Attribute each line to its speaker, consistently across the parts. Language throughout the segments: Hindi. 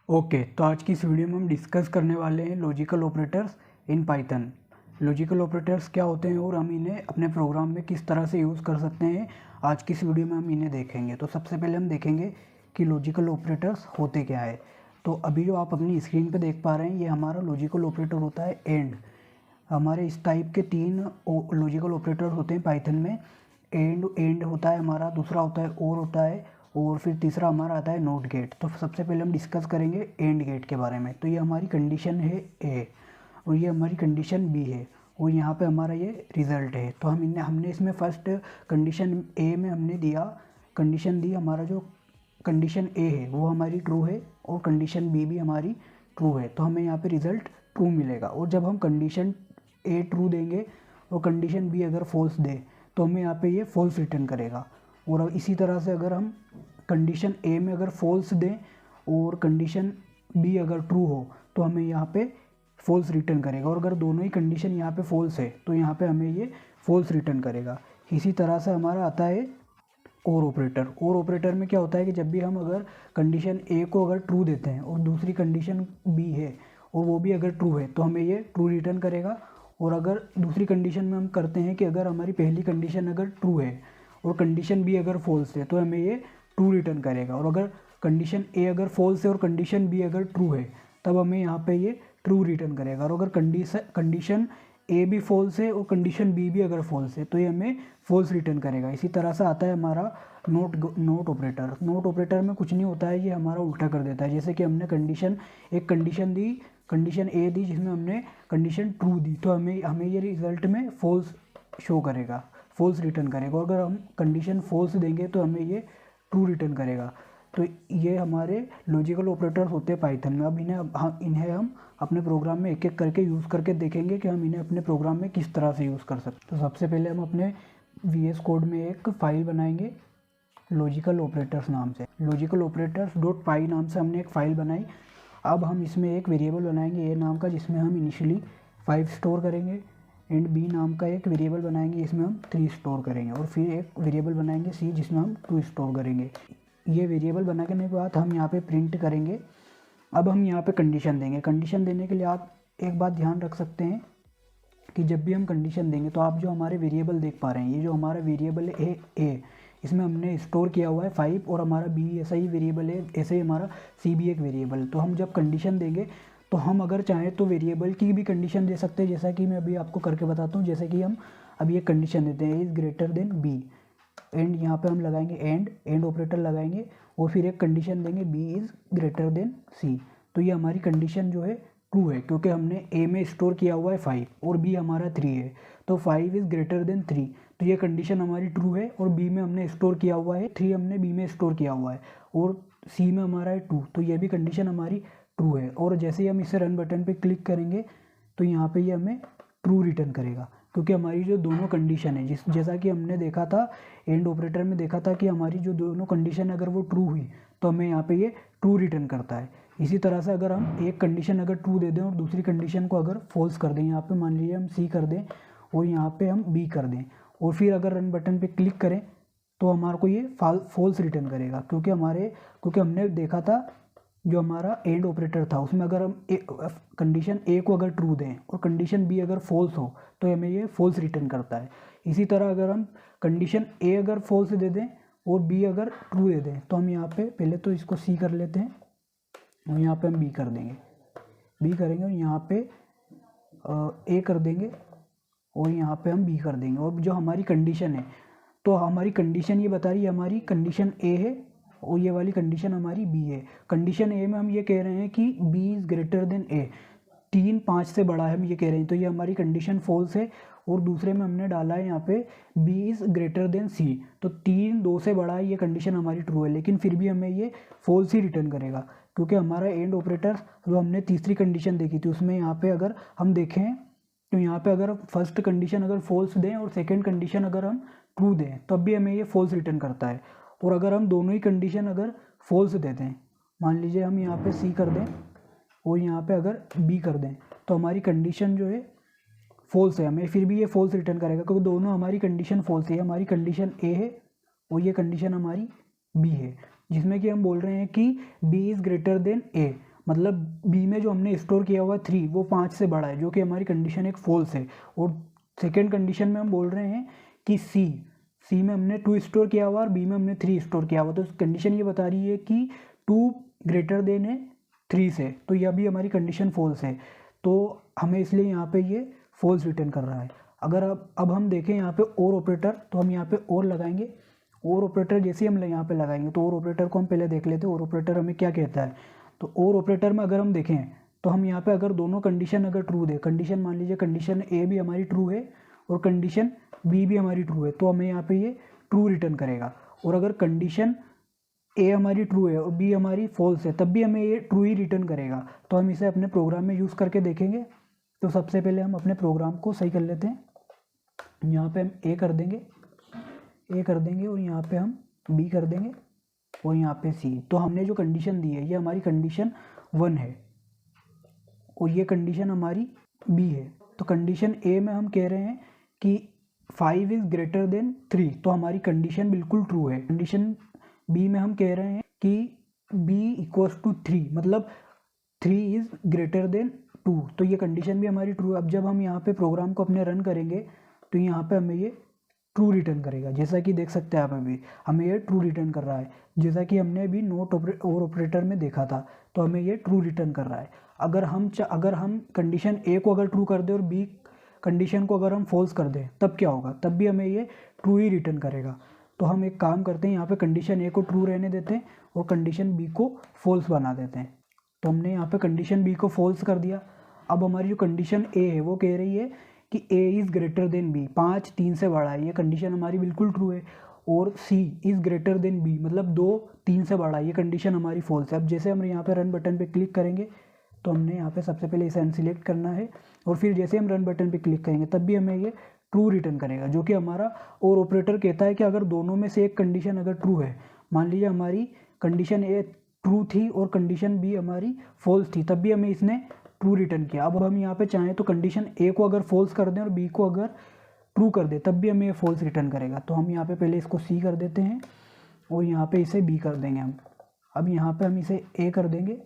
Speaker 1: ओके, तो आज की इस वीडियो में हम डिस्कस करने वाले हैं logical operators in Python. Logical operators क्या होते हैं और हम इन्हें अपने प्रोग्राम में किस तरह से यूज़ कर सकते हैं, आज की इस वीडियो में हम इन्हें देखेंगे। तो सबसे पहले हम देखेंगे कि लॉजिकल ऑपरेटर्स होते क्या है। तो अभी जो आप अपनी स्क्रीन पर देख पा रहे हैं, ये हमारा लॉजिकल ऑपरेटर होता है एंड। हमारे इस टाइप के 3 लॉजिकल ऑपरेटर होते हैं पाइथन में। एंड होता है हमारा, दूसरा होता है और होता है, और फिर तीसरा हमारा आता है नॉट गेट। तो सबसे पहले हम डिस्कस करेंगे एंड गेट के बारे में। तो ये हमारी कंडीशन है ए और ये हमारी कंडीशन बी है और यहाँ पे हमारा ये रिज़ल्ट है। तो हमने इसमें फर्स्ट कंडीशन ए में हमने दिया कंडीशन दी, हमारा जो कंडीशन ए है वो हमारी ट्रू है और कंडीशन बी भी हमारी ट्रू है। तो हमें यहाँ पे रिज़ल्ट ट्रू मिलेगा। और जब हम कंडीशन ए ट्रू देंगे और कंडीशन बी अगर फॉल्स दे तो हमें यहाँ पे ये फॉल्स रिटर्न करेगा। और अब इसी तरह से अगर हम कंडीशन ए में अगर फॉल्स दें और कंडीशन बी अगर ट्रू हो तो हमें यहाँ पे फॉल्स रिटर्न करेगा। और अगर दोनों ही कंडीशन यहाँ पे फॉल्स है तो यहाँ पे हमें ये फॉल्स रिटर्न करेगा। इसी तरह से हमारा आता है और ऑपरेटर। और ऑपरेटर में क्या होता है कि जब भी हम अगर कंडीशन ए को अगर ट्रू देते हैं और दूसरी कंडीशन बी है और वो भी अगर ट्रू है तो हमें ये ट्रू रिटर्न करेगा। और अगर दूसरी कंडीशन में हम करते हैं कि अगर हमारी पहली कंडीशन अगर ट्रू है और कंडीशन बी अगर फॉल्स है तो हमें ये ट्रू रिटर्न करेगा। और अगर कंडीशन ए अगर फॉल्स है और कंडीशन बी अगर ट्रू है तब हमें यहाँ पे ये ट्रू रिटर्न करेगा। और अगर कंडीशन ए भी फॉल्स है और कंडीशन बी भी अगर फॉल्स है तो ये हमें फॉल्स रिटर्न करेगा। इसी तरह से आता है हमारा नोट ऑपरेटर। नोट ऑपरेटर में कुछ नहीं होता है, ये हमारा उल्टा कर देता है। जैसे कि हमने एक कंडीशन दी, कंडीशन ए दी जिसमें हमने कंडीशन ट्रू दी, तो हमें ये रिजल्ट में फॉल्स शो करेगा, फॉल्स रिटर्न करेगा। और अगर हम कंडीशन फॉल्स देंगे तो हमें ये ट्रू रिटर्न करेगा। तो ये हमारे लॉजिकल ऑपरेटर्स होते हैं पाइथन में। अब इन्हें हम अपने प्रोग्राम में एक एक करके यूज़ करके देखेंगे कि हम इन्हें अपने प्रोग्राम में किस तरह से यूज़ कर सकते हैं। तो सबसे पहले हम अपने VS कोड में एक फ़ाइल बनाएंगे लॉजिकल ऑपरेटर्स नाम से। लॉजिकल ऑपरेटर्स डॉट पाई नाम से हमने एक फ़ाइल बनाई। अब हम इसमें एक वेरिएबल बनाएंगे ए नाम का, जिसमें हम इनिशियली 5 स्टोर करेंगे, एंड बी नाम का एक वेरिएबल बनाएंगे जिसमें हम 3 स्टोर करेंगे, और फिर एक वेरिएबल बनाएंगे सी जिसमें हम 2 स्टोर करेंगे। ये वेरिएबल बनाने के बाद हम यहाँ पे प्रिंट करेंगे। अब हम यहाँ पे कंडीशन देंगे। कंडीशन देने के लिए आप एक बात ध्यान रख सकते हैं कि जब भी हम कंडीशन देंगे तो आप जो हमारे वेरिएबल देख पा रहे हैं, ये जो हमारा वेरिएबल है ए, इसमें हमने स्टोर किया हुआ है 5 और हमारा बी ऐसा ही वेरिएबल है, ऐसे ही हमारा सी भी एक वेरिएबल। तो हम जब कंडीशन देंगे तो हम अगर चाहें तो वेरिएबल की भी कंडीशन दे सकते हैं, जैसा कि मैं अभी आपको करके बताता हूँ। जैसे कि हम अभी एक कंडीशन देते हैं is greater than B, and यहाँ पे हम लगाएंगे एंड ऑपरेटर लगाएंगे और फिर एक कंडीशन देंगे बी इज़ ग्रेटर देन सी। तो ये हमारी कंडीशन जो है ट्रू है, क्योंकि हमने ए में स्टोर किया हुआ है 5 और बी हमारा 3 है, तो 5 इज़ ग्रेटर देन 3। तो ये कंडीशन हमारी ट्रू है। और बी में हमने स्टोर किया हुआ है 3, हमने बी में स्टोर किया हुआ है, और सी में हमारा है 2, तो ये भी कंडीशन हमारी ट्रू है। और जैसे ही हम इसे रन बटन पे क्लिक करेंगे तो यहाँ पे ये हमें ट्रू रिटर्न करेगा, क्योंकि हमारी जो दोनों कंडीशन है जैसा कि हमने देखा था एंड ऑपरेटर में, देखा था कि हमारी जो दोनों कंडीशन अगर वो ट्रू हुई तो हमें यहाँ पे ये ट्रू रिटर्न करता है। इसी तरह से अगर हम एक कंडीशन अगर ट्रू दे दें और दूसरी कंडीशन को अगर फॉल्स कर दें, यहाँ पे मान लीजिए हम सी कर दें और यहाँ पे हम बी कर दें, और फिर अगर रन बटन पे क्लिक करें तो हमारे को ये फॉल्स रिटर्न करेगा, क्योंकि हमने देखा था जो हमारा एंड ऑपरेटर था उसमें अगर हम कंडीशन ए को अगर ट्रू दें और कंडीशन बी अगर फॉल्स हो तो हमें ये फॉल्स रिटर्न करता है। इसी तरह अगर हम कंडीशन ए अगर फॉल्स दे दें और बी अगर ट्रू दे दें तो हम यहाँ पे पहले तो इसको सी कर लेते हैं और यहाँ पे हम बी कर देंगे, बी करेंगे और यहाँ पे ए कर देंगे और यहाँ पे हम बी कर देंगे। और जो हमारी कंडीशन है, तो हमारी कंडीशन ये बता रही है हमारी कंडीशन ए है और ये वाली कंडीशन हमारी बी है। कंडीशन ए में हम ये कह रहे हैं कि बी इज़ ग्रेटर देन ए, 3 5 से बड़ा है, हम ये कह रहे हैं, तो ये हमारी कंडीशन फॉल्स है। और दूसरे में हमने डाला है यहाँ पे बी इज़ ग्रेटर देन सी, तो 3 2 से बड़ा है, ये कंडीशन हमारी ट्रू है, लेकिन फिर भी हमें ये फॉल्स ही रिटर्न करेगा, क्योंकि हमारा एंड ऑपरेटर जो हमने तीसरी कंडीशन देखी थी उसमें यहाँ पे अगर हम देखें तो यहाँ पे अगर फर्स्ट कंडीशन अगर फॉल्स दें और सेकेंड कंडीशन अगर हम ट्रू दें तब भी हमें ये फॉल्स रिटर्न करता है। और अगर हम दोनों ही कंडीशन अगर फॉल्स देते हैं, मान लीजिए हम यहाँ पे सी कर दें और यहाँ पे अगर बी कर दें, तो हमारी कंडीशन जो है फॉल्स है, हमें फिर भी ये फॉल्स रिटर्न करेगा, क्योंकि दोनों हमारी कंडीशन फॉल्स है। हमारी कंडीशन ए है और ये कंडीशन हमारी बी है, जिसमें कि हम बोल रहे हैं कि बी इज़ ग्रेटर देन ए। मतलब बी में जो हमने स्टोर किया हुआ है 3 वो 5 से बड़ा है, जो कि हमारी कंडीशन एक फॉल्स है। और सेकेंड कंडीशन में हम बोल रहे हैं कि सी में हमने 2 स्टोर किया हुआ और बी में हमने 3 स्टोर किया हुआ, तो कंडीशन ये बता रही है कि 2 ग्रेटर देन है 3 से, तो यह भी हमारी कंडीशन फॉल्स है, तो हमें इसलिए यहाँ पे ये फॉल्स रिटर्न कर रहा है। अगर अब हम देखें यहाँ पे और ऑपरेटर, तो हम यहाँ पे और लगाएंगे। और ऑपरेटर जैसे हम यहाँ पे लगाएंगे तो और ऑपरेटर को हम पहले देख लेते हैं, और ऑपरेटर हमें क्या कहता है। तो और ऑपरेटर में अगर हम देखें तो हम यहाँ पे अगर दोनों कंडीशन अगर ट्रू दे, कंडीशन मान लीजिए कंडीशन ए भी हमारी ट्रू है और कंडीशन बी भी हमारी ट्रू है, तो हमें यहाँ पे ये ट्रू रिटर्न करेगा। और अगर कंडीशन ए हमारी ट्रू है और बी हमारी फॉल्स है, तब भी हमें ये ट्रू ही रिटर्न करेगा। तो हम इसे अपने प्रोग्राम में यूज़ करके देखेंगे। तो सबसे पहले हम अपने प्रोग्राम को सही कर लेते हैं। यहाँ पे हम ए कर देंगे और यहाँ पे हम बी कर देंगे और यहाँ पे सी। तो हमने जो कंडीशन दी है ये हमारी कंडीशन 1 है और ये कंडीशन हमारी बी है। तो कंडीशन ए में हम कह रहे हैं कि 5 इज़ ग्रेटर देन 3, तो हमारी कंडीशन बिल्कुल ट्रू है। कंडीशन बी में हम कह रहे हैं कि b इक्वल्स टू 3, मतलब 3 इज़ ग्रेटर देन 2, तो ये कंडीशन भी हमारी ट्रू है। अब जब हम यहाँ पे प्रोग्राम को अपने रन करेंगे तो यहाँ पे हमें ये ट्रू रिटर्न करेगा, जैसा कि देख सकते हैं आप अभी हमें ये ट्रू रिटर्न कर रहा है, जैसा कि हमने अभी नोट और ऑपरेटर में देखा था। तो हमें ये ट्रू रिटर्न कर रहा है। अगर हम कंडीशन ए को अगर ट्रू कर दें और बी कंडीशन को अगर हम फॉल्स कर दें तब क्या होगा, तब भी हमें ये ट्रू ही रिटर्न करेगा। तो हम एक काम करते हैं, यहाँ पे कंडीशन ए को ट्रू रहने देते हैं और कंडीशन बी को फॉल्स बना देते हैं। तो हमने यहाँ पे कंडीशन बी को फॉल्स कर दिया। अब हमारी जो कंडीशन ए है वो कह रही है कि A is greater than B, 5 3 से बड़ा है, ये कंडीशन हमारी बिल्कुल ट्रू है। और सी इज़ ग्रेटर देन बी, मतलब 2 3 से बड़ा है, ये कंडीशन हमारी फॉल्स है। अब जैसे हम यहाँ पे रन बटन पे क्लिक करेंगे तो हमने यहाँ पे सबसे पहले इसे अनसिलेक्ट करना है और फिर जैसे हम रन बटन पे क्लिक करेंगे तब भी हमें ये ट्रू रिटर्न करेगा, जो कि हमारा और ऑपरेटर कहता है कि अगर दोनों में से एक कंडीशन अगर ट्रू है, मान लीजिए हमारी कंडीशन ए ट्रू थी और कंडीशन बी हमारी फॉल्स थी, तब भी हमें इसने ट्रू रिटर्न किया। अब हम यहाँ पे चाहें तो कंडीशन ए को अगर फॉल्स कर दें और बी को अगर ट्रू कर दें तब भी हमें फॉल्स रिटर्न करेगा। तो हम यहाँ पे पहले इसको सी कर देते हैं और यहाँ पे इसे बी कर देंगे हम। अब यहाँ पे हम इसे ए कर देंगे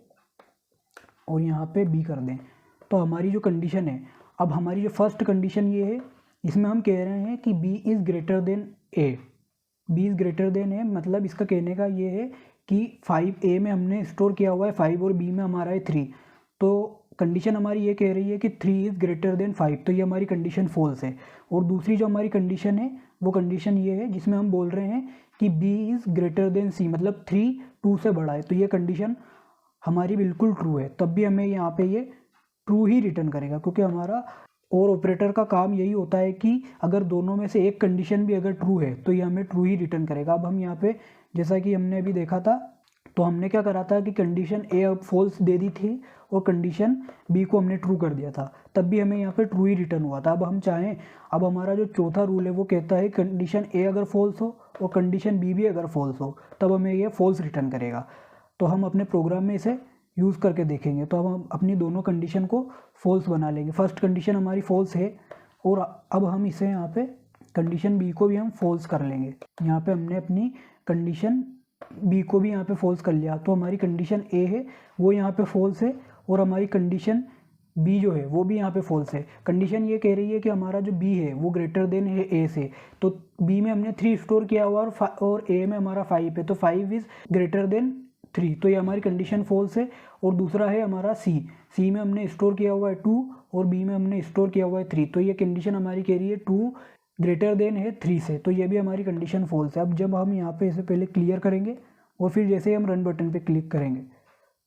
Speaker 1: और यहाँ पे बी कर दें। तो हमारी जो कंडीशन है, अब हमारी जो फर्स्ट कंडीशन ये है, इसमें हम कह रहे हैं कि b is greater then a, b is greater then a, मतलब इसका कहने का ये है कि 5 a में हमने स्टोर किया हुआ है 5 और b में हमारा है 3, तो कंडीशन हमारी ये कह रही है कि 3 इज़ ग्रेटर देन 5, तो ये हमारी कंडीशन फॉल्स है। और दूसरी जो हमारी कंडीशन है वो कंडीशन ये है जिसमें हम बोल रहे हैं कि b is greater then c, मतलब 3 2 से बड़ा है, तो ये कंडीशन हमारी बिल्कुल ट्रू है। तब भी हमें यहाँ पे ये ट्रू ही रिटर्न करेगा, क्योंकि हमारा और ऑपरेटर का काम यही होता है कि अगर दोनों में से एक कंडीशन भी अगर ट्रू है तो ये हमें ट्रू ही रिटर्न करेगा। अब हम यहाँ पे जैसा कि हमने अभी देखा था, तो हमने क्या करा था कि कंडीशन ए अब फॉल्स दे दी थी और कंडीशन बी को हमने ट्रू कर दिया था, तब भी हमें यहाँ पे ट्रू ही रिटर्न हुआ था। अब हम चाहें, अब हमारा जो चौथा रूल है वो कहता है कंडीशन ए अगर फॉल्स हो और कंडीशन बी भी अगर फॉल्स हो तब हमें ये फॉल्स रिटर्न करेगा। तो हम अपने प्रोग्राम में इसे यूज़ करके देखेंगे। तो अब हम अपनी दोनों कंडीशन को फॉल्स बना लेंगे। फर्स्ट कंडीशन हमारी फॉल्स है और अब हम इसे यहाँ पे कंडीशन बी को भी हम फॉल्स कर लेंगे। यहाँ पे हमने अपनी कंडीशन बी को भी यहाँ पे फॉल्स कर लिया, तो हमारी कंडीशन ए है वो यहाँ पे फॉल्स है और हमारी कंडीशन बी जो है वो भी यहाँ पे फॉल्स है। कंडीशन ये कह रही है कि हमारा जो बी है वो ग्रेटर देन है ए से, तो बी में हमने 3 स्टोर किया हुआ और ए में हमारा 5 है, तो 5 इज़ ग्रेटर देन 3, तो ये हमारी कंडीशन फॉल्स है। और दूसरा है हमारा सी में हमने स्टोर किया हुआ है 2 और बी में हमने स्टोर किया हुआ है 3, तो ये कंडीशन हमारी कह रही है 2 ग्रेटर देन है 3 से, तो ये भी हमारी कंडीशन फॉल्स है। अब जब हम यहाँ पे इसे पहले क्लियर करेंगे और फिर जैसे ही हम रन बटन पे क्लिक करेंगे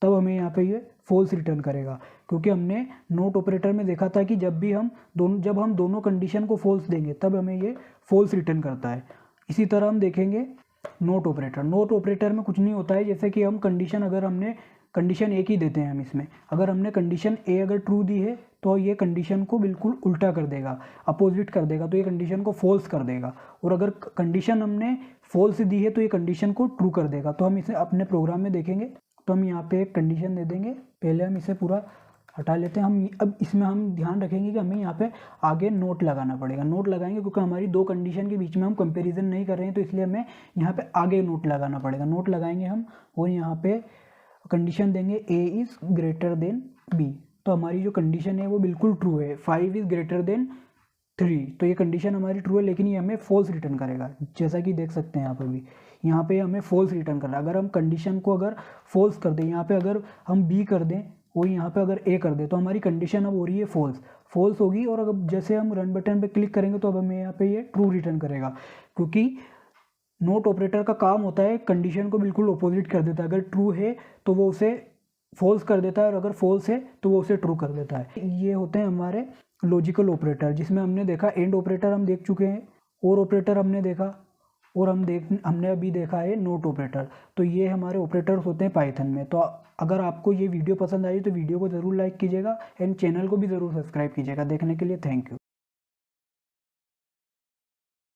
Speaker 1: तब हमें यहाँ पे ये फॉल्स रिटर्न करेगा, क्योंकि हमने नोट ऑपरेटर में देखा था कि जब हम दोनों कंडीशन को फॉल्स देंगे तब हमें ये फॉल्स रिटर्न करता है। इसी तरह हम देखेंगे नोट ऑपरेटर में कुछ नहीं होता है, जैसे कि हम कंडीशन अगर हमने कंडीशन एक ही देते हैं हम इसमें, अगर हमने कंडीशन ए अगर ट्रू दी है तो ये कंडीशन को बिल्कुल उल्टा कर देगा, अपोजिट कर देगा, तो ये कंडीशन को फॉल्स कर देगा। और अगर कंडीशन हमने फॉल्स दी है तो ये कंडीशन को ट्रू कर देगा। तो हम इसे अपने प्रोग्राम में देखेंगे। तो हम यहाँ पे एक कंडीशन दे देंगे, पहले हम इसे पूरा हटा लेते हैं। हम अब इसमें हम ध्यान रखेंगे कि हमें यहाँ पे आगे नोट लगाना पड़ेगा। नोट लगाएंगे क्योंकि हमारी 2 कंडीशन के बीच में हम कंपैरिजन नहीं कर रहे हैं, तो इसलिए हमें यहाँ पे आगे नोट लगाना पड़ेगा। नोट लगाएंगे हम और यहाँ पे कंडीशन देंगे a is greater then b, तो हमारी जो कंडीशन है वो बिल्कुल ट्रू है। 5 इज़ ग्रेटर देन 3, तो ये कंडीशन हमारी ट्रू है, लेकिन ये हमें फॉल्स रिटर्न करेगा, जैसा कि देख सकते हैं यहाँ पे भी, यहाँ पे हमें फॉल्स रिटर्न करना है। अगर हम कंडीशन को अगर फॉल्स कर दें, यहाँ पे अगर हम बी कर दें और यहाँ पे अगर ए कर दें, तो हमारी कंडीशन अब हो रही है फॉल्स होगी। और अगर जैसे हम रन बटन पे क्लिक करेंगे तो अब हमें यहाँ पे ये ट्रू रिटर्न करेगा, क्योंकि नोट ऑपरेटर का काम होता है कंडीशन को बिल्कुल अपोजिट कर देता है। अगर ट्रू है तो वो उसे फॉल्स कर देता है, और अगर फॉल्स है तो वो उसे ट्रू कर देता है। ये होते हैं हमारे लॉजिकल ऑपरेटर, जिसमें हमने देखा एंड ऑपरेटर हम देख चुके हैं, और ऑपरेटर हमने देखा, और हमने अभी देखा है नोट ऑपरेटर। तो ये हमारे ऑपरेटर्स होते हैं पाइथन में। तो अगर आपको ये वीडियो पसंद आई तो वीडियो को ज़रूर लाइक कीजिएगा एंड चैनल को भी ज़रूर सब्सक्राइब कीजिएगा। देखने के लिए थैंक यू।